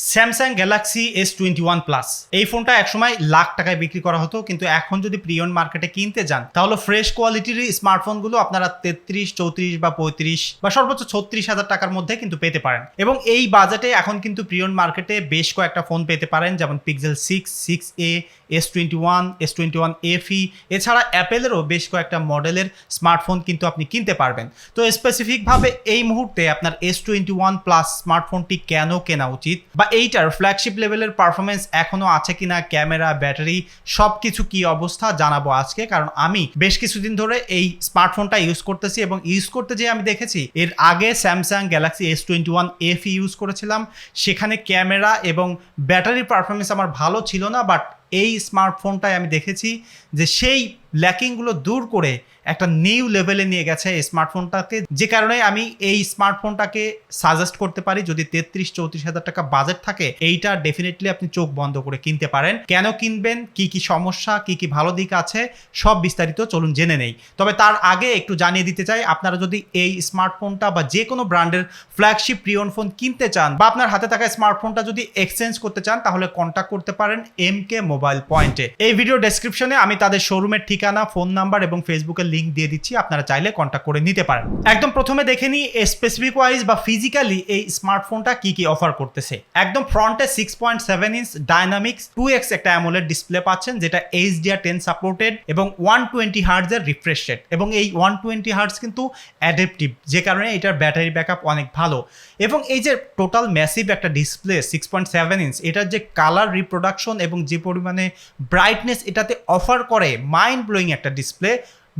Samsung Galaxy S21 plus এই ফোনটা একসময় লাখ টাকায় বিক্রি করা হতো, কিন্তু এখন যদি প্রিয়ন মার্কেটে কিনতে যান তাহলে ফ্রেশ কোয়ালিটির স্মার্টফোনগুলো আপনারা 33, 34 বা 35 বা সর্বোচ্চ 36,000 টাকার মধ্যে কিন্তু পেতে পারেন। এবং এই বাজেটে এখন কিন্তু প্রিয়ন মার্কেটে বেশ কয়েকটা ফোন পেতে পারেন, যেমন pixel 6, 6a, S21, S21 FE, এছাড়া অ্যাপেলেরও বেশ কয়েকটা মডেলের স্মার্টফোন কিন্তু আপনি কিনতে পারবেন। তো স্পেসিফিকভাবে এই মুহূর্তে আপনার S21 প্লাস স্মার্টফোনটি কেন কেনা উচিত, বা এইটার ফ্ল্যাগশিপ লেভেলের পারফরমেন্স এখনো আছে কিনা, ক্যামেরা, ব্যাটারি সবকিছু কি অবস্থা জানাবো আজকে। কারণ আমি বেশ কিছুদিন ধরে এই স্মার্টফোনটা ইউজ করতেছি এবং ইউজ করতে যেয়ে আমি দেখেছি এর আগে Samsung Galaxy S21 FE use করেছিলাম, সেখানে ক্যামেরা এবং ব্যাটারির পারফরমেন্স আমার ভালো ছিল না, বাট এই স্মার্টফোনটায় আমি দেখেছি যে সেই ল্যাকিংগুলো দূর করে একটা নিউ লেভেলে নিয়ে গেছে এই স্মার্টফোনটাকে, যে কারণে আমি এই স্মার্টফোনটাকে সাজেস্ট করতে পারি। যদি 33-34 হাজার টাকা বাজেট থাকে, এইটা ডেফিনেটলি আপনি চোখ বন্ধ করে কিনতে পারেন। কেন কিনবেন, কি কি সমস্যা, কি কি ভালো দিক আছে, সব বিস্তারিত চলুন জেনে নেই। তবে তার আগে একটু জানিয়ে দিতে চাই, আপনারা যদি এই স্মার্টফোনটা বা যে কোনো ব্র্যান্ডের ফ্ল্যাগশিপ প্রিয়ন ফোন কিনতে চান, বা আপনার হাতে থাকা স্মার্টফোনটা যদি এক্সচেঞ্জ করতে চান, তাহলে কন্ট্যাক্ট করতে পারেন MK মোবাইল পয়েন্টে। এই ভিডিও ডেসক্রিপশনে আমি তাদের শোরুমের ঠিকানা, ফোন নাম্বার এবং ফেসবুকের লিঙ্ক দিয়ে দিচ্ছি, আপনারা চাইলে কন্ট্যাক্ট করে নিতে পারেন। একদম প্রথমে দেখে নিই স্পেসিফিক ওয়াইজ বা ফিজিক্যালি এই স্মার্টফোনটা কি কি অফার করতেছে। একদম ফ্রন্টে 6.7 ইঞ্চ ডায়নামিক্স 2x একটা অ্যামোলেড ডিসপ্লে পাচ্ছেন, যেটা HDR10 সাপোর্টেড এবং 120 হার্টজের রিফ্রেশ রেট, এবং এই 120 হার্টজ কিন্তু অ্যাডাপটিভ, যে কারণে এটার ব্যাটারি ব্যাকআপ অনেক ভালো। এবং এই যে টোটাল ম্যাসিভ একটা ডিসপ্লে 6.7 ইঞ্চ, এটার যে কালার রিপ্রোডাকশন এবং যে পরিমাণে ব্রাইটনেস এটাতে অফার করে, মাইন্ড ব্লোয়িং একটা ডিসপ্লে।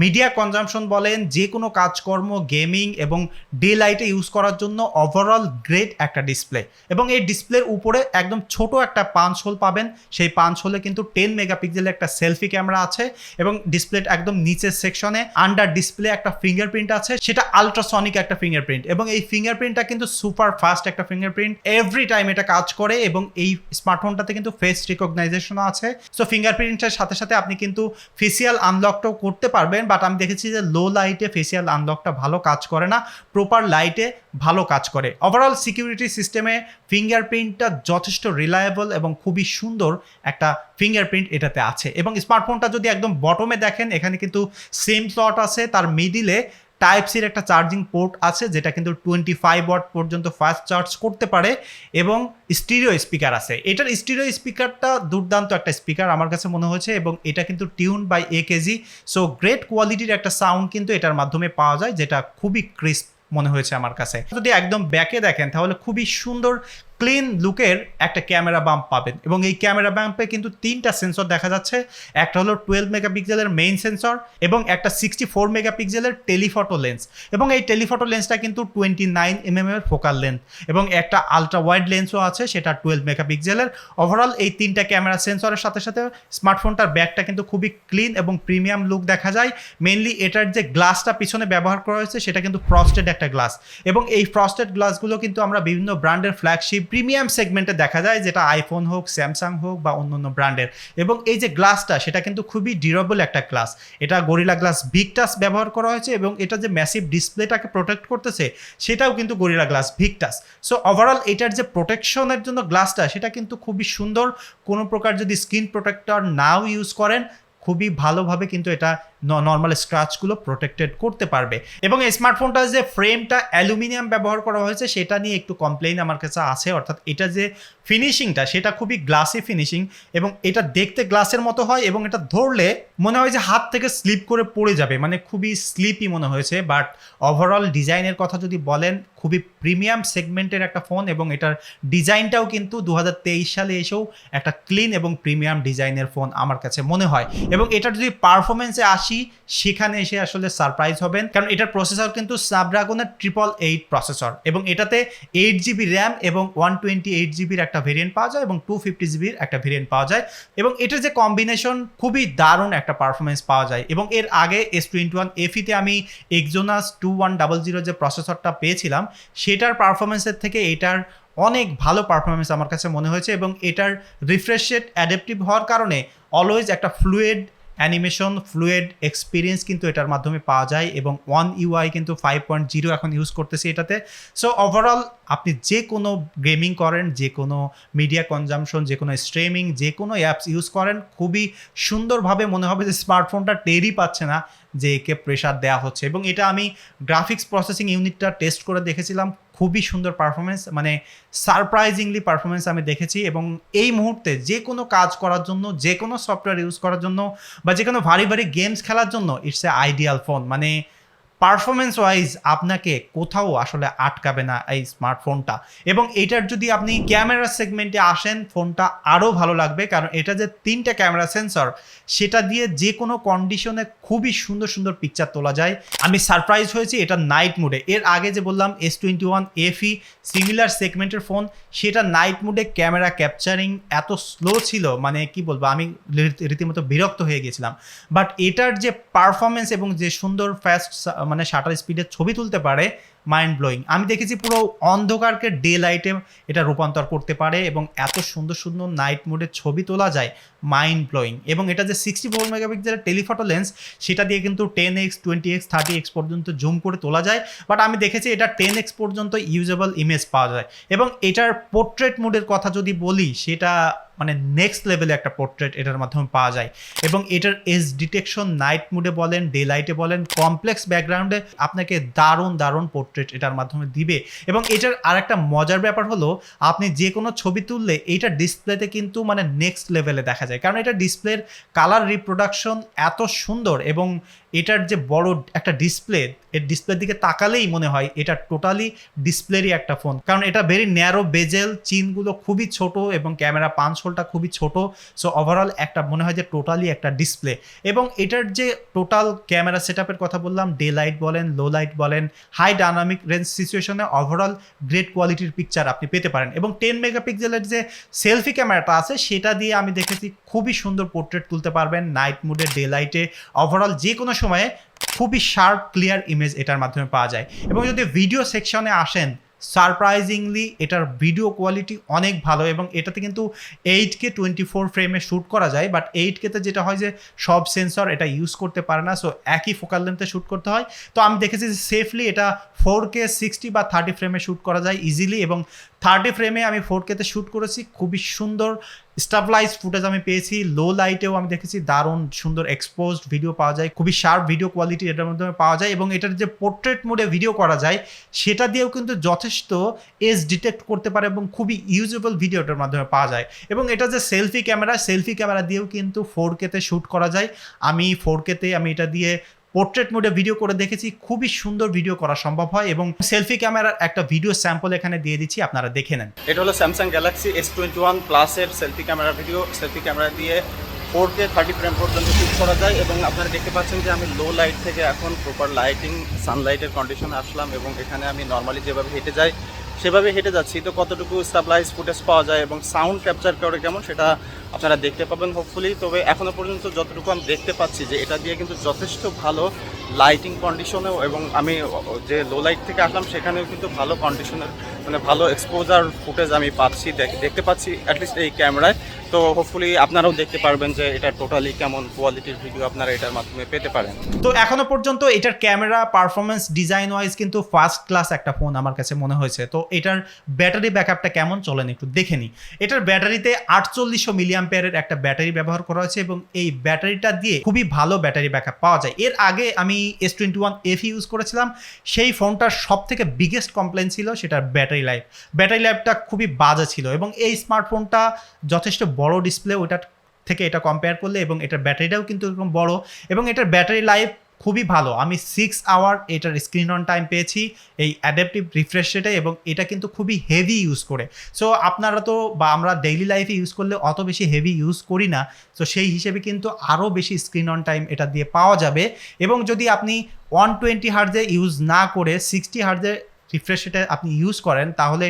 মিডিয়া কনজামশন বলেন, যে কোনো কাজকর্ম, গেমিং এবং ডে লাইটে ইউজ করার জন্য ওভারঅল গ্রেট একটা ডিসপ্লে। এবং এই ডিসপ্লের উপরে একদম ছোট একটা পাঞ্চ হোল পাবেন, সেই পাঞ্চ হোলে কিন্তু 10 মেগাপিক্সেলের একটা সেলফি ক্যামেরা আছে, এবং ডিসপ্লের একদম নিচের সেকশনে আন্ডার ডিসপ্লে একটা ফিঙ্গারপ্রিন্ট আছে, সেটা আলট্রাসনিক একটা ফিঙ্গারপ্রিন্ট, এবং এই ফিঙ্গারপ্রিন্টটা কিন্তু সুপার ফাস্ট একটা ফিঙ্গারপ্রিন্ট, এভরি টাইম এটা কাজ করে। এবং এই স্মার্টফোনটাতে কিন্তু ফেস রিকগনাইজেশনও আছে। সো ফিঙ্গারপ্রিন্টের সাথে সাথে আপনি কিন্তু ফেসিয়াল আনলকটাও করতে পারবেন, বাট আমি দেখেছি যে লো লাইটে ফেসিয়াল আনলকটা ভালো কাজ করে না, প্রপার লাইটে ভালো কাজ করে। ওভারঅল সিকিউরিটি সিস্টেমে ফিঙ্গারপ্রিন্টটা যথেষ্ট রিলায়েবল এবং খুবই সুন্দর একটা ফিঙ্গারপ্রিন্ট এটাতে আছে। এবং স্মার্টফোনটা যদি একদম বটমে দেখেন, এখানে কিন্তু সিম স্লট আছে, তার মিডিলে টাইপ সির একটা চার্জিং পোর্ট আছে, যেটা কিন্তু 25 ওয়াট পর্যন্ত ফাস্ট চার্জ করতে পারে, এবং স্টিরিও স্পিকার আছে। এটার স্টিরিও স্পিকারটা দুর্দান্ত একটা স্পিকার আমার কাছে মনে হয়েছে, এবং এটা কিন্তু tune by AKG, so great কোয়ালিটির একটা সাউন্ড কিন্তু এটার মাধ্যমে পাওয়া যায়, যেটা খুবই ক্রিস্প মনে হয়েছে আমার কাছে। যদি একদম ব্যাকে দেখেন তাহলে খুবই সুন্দর ক্লিন লুকের একটা ক্যামেরা বাম্প পাবেন, এবং এই ক্যামেরা বাম্পে কিন্তু 3টা সেন্সর দেখা যাচ্ছে। একটা হলো 12 মেগাপিক্সেলের মেইন সেন্সর, এবং একটা 64 মেগাপিক্সেলের টেলিফটো লেন্স, এবং এই টেলিফটো লেন্সটা কিন্তু 29 mm এর ফোকাল লেন্থ, এবং একটা আলট্রা ওয়াইড লেন্সও আছে, সেটা 12 মেগাপিক্সেলের। ওভারঅল এই 3টা ক্যামেরা সেন্সরের সাথে সাথে স্মার্টফোনটার ব্যাকটা কিন্তু খুবই ক্লিন এবং প্রিমিয়াম লুক দেখা যায়। মেইনলি এটার যে গ্লাসটা পিছনে ব্যবহার করা হয়েছে, সেটা কিন্তু ফ্রস্টেড একটা গ্লাস, এবং এই ফ্রস্টেড গ্লাসগুলো কিন্তু আমরা বিভিন্ন ব্র্যান্ডের ফ্ল্যাগশিপ প্রিমিয়াম সেগমেন্টে দেখা যায়, যেটা আইফোন হোক, স্যামসাং হোক বা অন্যান্য ব্র্যান্ডের। এবং এই যে গ্লাসটা, সেটা কিন্তু খুবই ডিউরেবল একটা গ্লাস, এটা গরিলা গ্লাস ভিক্টাস ব্যবহার করা হয়েছে, এবং এটা যে ম্যাসিভ ডিসপ্লেটাকে প্রোটেক্ট করতেছে, সেটাও কিন্তু gorilla glass Victus. So overall এটার যে প্রোটেকশনের জন্য গ্লাসটা, সেটা কিন্তু খুবই সুন্দর। কোনো প্রকার যদি স্ক্রিন প্রোটেক্টর নাও ইউজ করেন, খুবই ভালোভাবে কিন্তু এটা নর্মাল স্ক্র্যাচগুলো প্রোটেক্টেড করতে পারবে। এবং এই স্মার্টফোনটার যে ফ্রেমটা অ্যালুমিনিয়াম ব্যবহার করা হয়েছে, সেটা নিয়ে একটু কমপ্লেইন আমার কাছে আছে, অর্থাৎ এটা যে ফিনিশিংটা, সেটা খুবই গ্লাসি ফিনিশিং, এবং এটা দেখতে গ্লাসের মতো হয়, এবং এটা ধরলে মনে হয় যে হাত থেকে স্লিপ করে পড়ে যাবে, মানে খুবই স্লিপি মনে হয়েছে। বাট ওভারঅল ডিজাইনের কথা যদি বলেন, খুবই প্রিমিয়াম সেগমেন্টের একটা ফোন, এবং এটার ডিজাইনটাও কিন্তু 2023 সালে এসেও একটা ক্লিন এবং প্রিমিয়াম ডিজাইনের ফোন আমার কাছে মনে হয়। এবং এটার যদি পারফরমেন্সে আসি, সেখানে এসে আসলে সারপ্রাইজ হবেন, কারণ এটার প্রসেসর কিন্তু স্ন্যাপড্রাগনের 888 প্রসেসর, এবং এটাতে 8GB র্যাম এবং 128GB একটা ভেরিয়েন্ট পাওয়া যায়, এবং 250GB একটা ভেরিয়েন্ট পাওয়া যায়। এবং এটার যে কম্বিনেশন, খুবই দারুণ একটা পারফরমেন্স পাওয়া যায়। এবং এর আগে S21 FE-তে আমি Exynos 2100 যে প্রসেসরটা পেয়েছিলাম, সেটার পারফরমেন্সের থেকে এটার অনেক ভালো পারফরমেন্স আমার কাছে মনে হয়েছে। এবং এটার রিফ্রেশ রেট অ্যাডাপটিভ হওয়ার কারণে অলওয়েজ একটা ফ্লুয়েড অ্যানিমেশন ফ্লুয়েড এক্সপিরিয়েন্স কিন্তু এটার মাধ্যমে পাওয়া যায় এবং ওয়ান ইউআই কিন্তু 5.0 এখন ইউজ করতেছি এটাতে। সো ওভারঅল আপনি যে কোনো গেমিং করেন, যে কোনো মিডিয়া কনজামশন, যে কোনো স্ট্রিমিং, যে কোনো অ্যাপস ইউজ করেন, খুবই সুন্দরভাবে মনে হবে যে স্মার্টফোনটা টেরই পাচ্ছে না যে একে প্রেশার দেওয়া হচ্ছে। এবং এটা আমি গ্রাফিক্স প্রসেসিং ইউনিটটা টেস্ট করে দেখেছিলাম, খুবই সুন্দর পারফরমেন্স, মানে সারপ্রাইজিংলি পারফরমেন্স আমি দেখেছি। এবং এই মুহূর্তে যে কোনো কাজ করার জন্য, যে কোনো সফটওয়্যার ইউজ করার জন্য, বা যে কোনো ভারী ভারী গেমস খেলার জন্য ইটস এ আইডিয়াল ফোন। মানে পারফরমেন্স ওয়াইজ আপনাকে কোথাও আসলে আটকাবে না এই স্মার্টফোনটা। এবং এটার যদি আপনি ক্যামেরা সেগমেন্টে আসেন, ফোনটা আরও ভালো লাগবে, কারণ এটা যে 3টা ক্যামেরা সেন্সর, সেটা দিয়ে যে কোনো কন্ডিশনে খুবই সুন্দর সুন্দর পিকচার তোলা যায়। আমি সারপ্রাইজ হয়েছি এটা নাইট মোডে। এর আগে যে বললাম S21 FE সিমিলার সেগমেন্টের ফোন, সেটা নাইট মোডে ক্যামেরা ক্যাপচারিং এত স্লো ছিল, মানে কি বলবো, আমি রীতিমতো বিরক্ত হয়ে গেছিলাম। বাট এটার যে পারফরমেন্স এবং যে সুন্দর ফাস্ট মানে শাটার স্পিডে ছবি তুলতে পারে, মাইন্ড ব্লোয়িং। আমি দেখেছি পুরো অন্ধকারকে ডে লাইটে এটা রূপান্তর করতে পারে এবং এত সুন্দর সুন্দর নাইট মোডে ছবি তোলা যায়, মাইন্ড ব্লোয়িং। এবং এটা যে 64 মেগাপিক্সেলের টেলিফটো লেন্স, সেটা দিয়ে কিন্তু 10x 20x 30x পর্যন্ত জুম করে তোলা যায়। বাট আমি দেখেছি এটা 10x পর্যন্ত ইউজেবল ইমেজ পাওয়া যায়। এবং এটার পোর্ট্রেট মোডের কথা যদি বলি, সেটা মানে নেক্সট লেভেলে একটা পোর্ট্রেট এটার মাধ্যমে পাওয়া যায়। এবং এটার এজ ডিটেকশন নাইট মোডে বলেন, ডে লাইটে বলেন, কমপ্লেক্স ব্যাকগ্রাউন্ডে আপনাকে দারুণ দারুণ পোর্ট্রেট এটার মাধ্যমে দিবে। এবং এটার আরেকটা মজার ব্যাপার হলো, আপনি যে কোনো ছবি তুললে এইটা ডিসপ্লেতে কিন্তু মানে নেক্সট লেভেলে দেখা যায়, কারণ এটা ডিসপ্লের কালার রিপ্রোডাকশন এত সুন্দর। এবং এটার যে বড় একটা ডিসপ্লে, এর ডিসপ্লের দিকে তাকালেই মনে হয় এটা টোটালি ডিসপ্লেরই একটা ফোন, কারণ এটা ভেরি ন্যারো বেজেল, চিনগুলো খুবই ছোট এবং ক্যামেরা পাঞ্চ হোলটা খুবই ছোট। সো ওভারঅল একটা মনে হয় যে টোটালি একটা ডিসপ্লে। এবং এটার যে টোটাল ক্যামেরা সেটআপের কথা বললাম, ডে লাইট বলেন, লো লাইট বলেন, হাই ডায়নামিক রেঞ্জ সিচুয়েশনে ওভারঅল গ্রেট কোয়ালিটির পিকচার আপনি পেতে পারেন। এবং 10 মেগাপিক্সেলের যে সেলফি ক্যামেরাটা আছে, সেটা দিয়ে আমি দেখেছি খুবই সুন্দর পোর্ট্রেট তুলতে পারবেন নাইট মোডে, ডে লাইটে, ওভারঅল যে কোনো সময়ে খুবই শার্প ক্লিয়ার ইমেজ এটার মাধ্যমে পাওয়া যায়। এবং যদি ভিডিও সেকশনে আসেন, সারপ্রাইজিংলি এটার ভিডিও কোয়ালিটি অনেক ভালো। এবং এটাতে কিন্তু 8K 24 ফ্রেমে শ্যুট করা যায়। বাট 8Kতে যেটা হয় যে সব সেন্সর এটা ইউজ করতে পারে না, সো একই ফোকাল লেন্থে শ্যুট করতে হয়। তো আমি দেখেছি যে সেফলি এটা 4K 60 বা 30 ফ্রেমে শ্যুট করা যায় ইজিলি। এবং 30 ফ্রেমে আমি 4Kতে শ্যুট করেছি, খুবই সুন্দর স্টাবলাইজ ফুটেজ আমি পেয়েছি। লো লাইটেও আমি দেখেছি দারুণ সুন্দর এক্সপোজড ভিডিও পাওয়া যায়, খুবই শার্প ভিডিও কোয়ালিটি এটার মাধ্যমে পাওয়া যায়। এবং এটার যে পোর্ট্রেট মোডে ভিডিও করা যায়, সেটা দিয়েও কিন্তু যথেষ্ট এজ ডিটেক্ট করতে পারে এবং খুবই ইউজেবল ভিডিও এটার মাধ্যমে পাওয়া যায়। এবং এটা যে সেলফি ক্যামেরা দিয়েও কিন্তু 4Kতে শ্যুট করা যায়। আমি 4Kতে আমি এটা দিয়ে পোর্ট্রেট মোডে ভিডিও করে দেখেছি, খুবই সুন্দর ভিডিও করা সম্ভব হয়। এবং সেলফি ক্যামেরার একটা ভিডিও স্যাম্পল এখানে দিয়ে দিচ্ছি, আপনারা দেখে নেন। এটা হলো স্যামসাং গ্যালাক্সি S21 প্লাসের selfie camera video. Selfie camera দিয়ে 4K 30 ফ্রেম পর্যন্ত শ্যুট করা যায়। এবং আপনারা দেখতে পাচ্ছেন যে আমি লো লাইট থেকে এখন প্রপার লাইটিং সানলাইটের কন্ডিশনে আসলাম এবং এখানে আমি নর্মালি যেভাবে হেঁটে যাই সেভাবে হেঁটে যাচ্ছি। তো কতটুকু স্টাবলাইজ ফুটেজ পাওয়া যায় এবং সাউন্ড ক্যাপচার করে কেমন, সেটা আপনারা দেখতে পাবেন হোপফুলি। তবে এখনও পর্যন্ত যতটুকু আমি দেখতে পাচ্ছি যে এটা দিয়ে কিন্তু যথেষ্ট ভালো লাইটিং কন্ডিশনেও, এবং আমি যে লো লাইট থেকে আসলাম সেখানেও কিন্তু ভালো কন্ডিশনের মানে ভালো এক্সপোজার ফুটেজ আমি পাচ্ছি, দেখতে পাচ্ছি অ্যাটলিস্ট এই ক্যামেরায়। তো হোপফুলি আপনারাও দেখতে পারবেন যে এটা টোটালি কেমন কোয়ালিটির ভিডিও আপনারা এটার মাধ্যমে পেতে পারেন। তো এখনো পর্যন্ত এটার ক্যামেরা পারফরমেন্স ডিজাইন ওয়াইজ কিন্তু ফার্স্ট ক্লাস একটা ফোন আমার কাছে মনে হয়েছে। তো এটার ব্যাটারি ব্যাকআপটা কেমন চলেন একটু দেখে নিই। এটার ব্যাটারিতে 4800 মিলিঅ্যাম্পিয়ারের একটা ব্যাটারি ব্যবহার করা হয়েছে এবং এই ব্যাটারিটা দিয়ে খুবই ভালো ব্যাটারি ব্যাকআপ পাওয়া যায়। এর আগে আমি S21 FE ইউজ করেছিলাম, সেই ফোনটার সব থেকে বিগেস্ট কমপ্লেন ছিল সেটার ব্যাটারি লাইফটা খুবই বাজে ছিল। এবং এই স্মার্টফোনটা যথেষ্ট বড় ডিসপ্লে ওইটার থেকে এটা কম্পেয়ার করলে, এবং এটার ব্যাটারিটাও কিন্তু এরকম বড়, এবং এটার ব্যাটারি লাইফ খুবই ভালো। আমি 6 আওয়ার এটার স্ক্রিন অন টাইম পেয়েছি এই অ্যাডাপটিভ রিফ্রেশ রেটে, এবং এটা কিন্তু খুবই হেভি ইউজ করে। সো আপনারা তো বা আমরা ডেইলি লাইফে ইউজ করলে অত বেশি হেভি ইউজ করি না, তো সেই হিসেবে কিন্তু আরও বেশি স্ক্রিন অন টাইম এটা দিয়ে পাওয়া যাবে। এবং যদি আপনি 120 হার্টজে ইউজ না করে 60 হার্টজে রিফ্রেশ রেটে আপনি ইউজ করেন তাহলে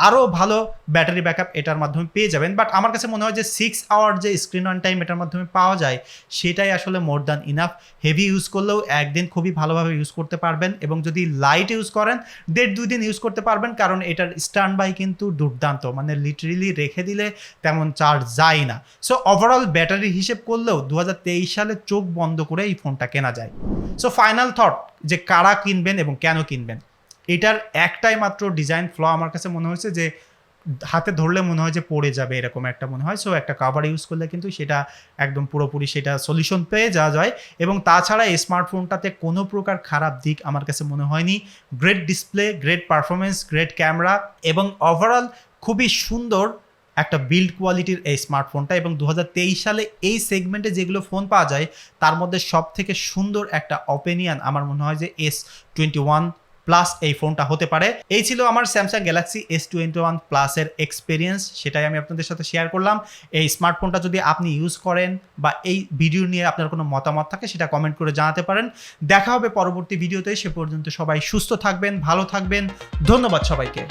আরও ভালো ব্যাটারি ব্যাকআপ এটার মাধ্যমে পেয়ে যাবেন। বাট আমার কাছে মনে হয় যে 6 আওয়ার যে স্ক্রিন অন টাইম এটার মাধ্যমে পাওয়া যায় সেটাই আসলে more than enough. Heavy use করলেও একদিন খুবই ভালোভাবে ইউজ করতে পারবেন, এবং যদি লাইট ইউজ করেন 1.5-2 দিন ইউজ করতে পারবেন, কারণ এটার স্ট্যান্ড বাই কিন্তু দুর্দান্ত, মানে লিটারেলি রেখে দিলে তেমন চার্জ যায় না। সো ওভারঅল ব্যাটারি হিসেব করলেও 2023 সালে চোখ বন্ধ করে এই ফোনটা কেনা যায়। সো ফাইনাল থট যে কারা কিনবেন এবং কেন কিনবেন, এটার একটাই মাত্র ডিজাইন ফ্ল আমার কাছে মনে হয়েছে যে হাতে ধরলে মনে হয় যে পড়ে যাবে এরকম একটা মনে হয়। সো একটা কাভার ইউজ করলে কিন্তু সেটা একদম পুরোপুরি সেটা সলিউশন পেয়ে যাওয়া যায়। এবং তাছাড়া এই স্মার্টফোনটাতে কোনো প্রকার খারাপ দিক আমার কাছে মনে হয়নি। Great display, great performance, great camera এবং ওভারঅল খুবই সুন্দর একটা বিল্ড কোয়ালিটির এই স্মার্টফোনটা। এবং 2023 সালে এই সেগমেন্টে যেগুলো ফোন পাওয়া যায় তার মধ্যে সব থেকে সুন্দর একটা অপিনিয়ন আমার মনে হয় যে S21 প্লাস এই ফোনটা হতে পারে। এই ছিল আমার স্যামসাং গ্যালাক্সি S21 প্লাসের এক্সপিরিয়েন্স, সেটাই আমি আপনাদের সাথে শেয়ার করলাম। এই স্মার্টফোনটা যদি আপনি ইউজ করেন বা এই ভিডিও নিয়ে আপনার কোনো মতামত থাকে সেটা কমেন্ট করে জানাতে পারেন। দেখা হবে পরবর্তী ভিডিওতে, সে পর্যন্ত সবাই সুস্থ থাকবেন, ভালো থাকবেন। ধন্যবাদ সবাইকে।